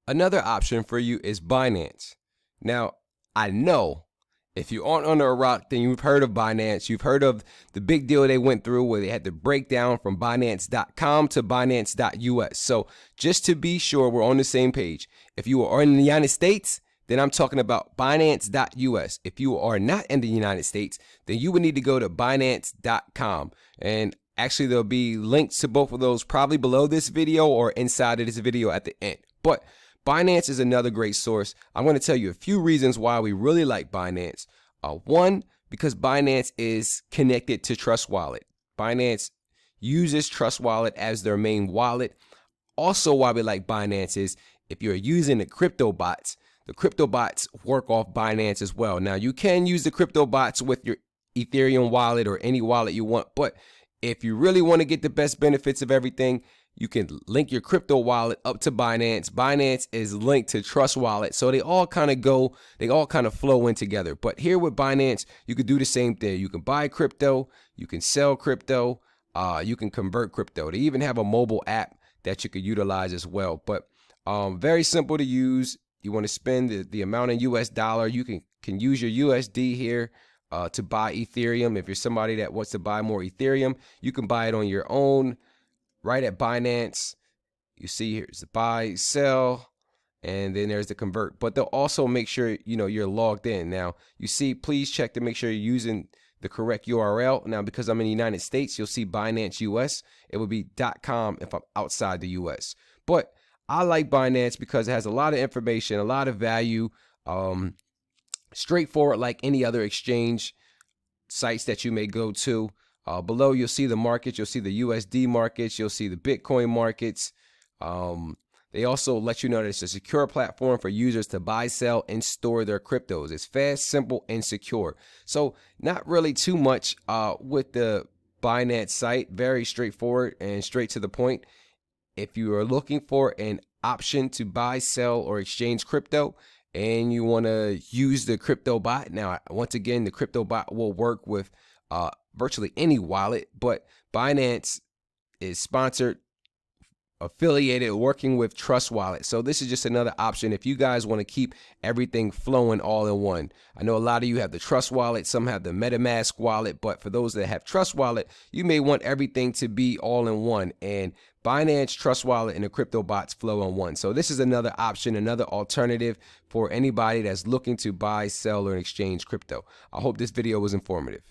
Another option for you is Binance. Now, I know if you aren't under a rock, then you've heard of Binance. You've heard of the big deal they went through where they had to break down from Binance.com to Binance.us. So just to be sure we're on the same page, if you are in the United States, then I'm talking about Binance.us. If you are not in the United States, then you would need to go to Binance.com. And actually, there'll be links to both of those probably below this video or inside of this video at the end. But Binance is another great source. I'm going to tell you a few reasons why we really like Binance. One, because Binance is connected to Trust Wallet. Binance uses Trust Wallet as their main wallet. Also, why we like Binance is if you're using the crypto bots work off Binance as well. Now, you can use the crypto bots with your Ethereum wallet or any wallet you want, but if you really want to get the best benefits of everything, you can link your crypto wallet up to Binance. Binance is linked to Trust Wallet. So they all kind of flow in together. But here with Binance, you can do the same thing. You can buy crypto, you can sell crypto, you can convert crypto. They even have a mobile app that you could utilize as well. But very simple to use. You want to spend the amount in US dollar. You can use your USD here to buy Ethereum. If you're somebody that wants to buy more Ethereum, you can buy it on your own. Right at Binance, you see here's the buy, sell, and then there's the convert. But they'll also make sure you're logged in. Now you see, please check to make sure you're using the correct URL. Now because I'm in the United States, you'll see Binance US. It would be .com if I'm outside the US. But I like Binance because it has a lot of information, a lot of value, straightforward like any other exchange sites that you may go to. Below, you'll see the markets. You'll see the USD markets. You'll see the Bitcoin markets. They also let you know that it's a secure platform for users to buy, sell, and store their cryptos. It's fast, simple, and secure. So not really too much with the Binance site. Very straightforward and straight to the point. If you are looking for an option to buy, sell, or exchange crypto, and you want to use the crypto bot, now once again, the crypto bot will work with virtually any wallet, but Binance is sponsored, affiliated, working with Trust Wallet. So this is just another option if you guys want to keep everything flowing all in one. I know a lot of you have the Trust Wallet, some have the MetaMask wallet, but for those that have Trust Wallet, you may want everything to be all in one. And Binance, Trust Wallet, and the crypto bots flow on one. So this is another option, another alternative for anybody that's looking to buy, sell, or exchange crypto. I hope this video was informative.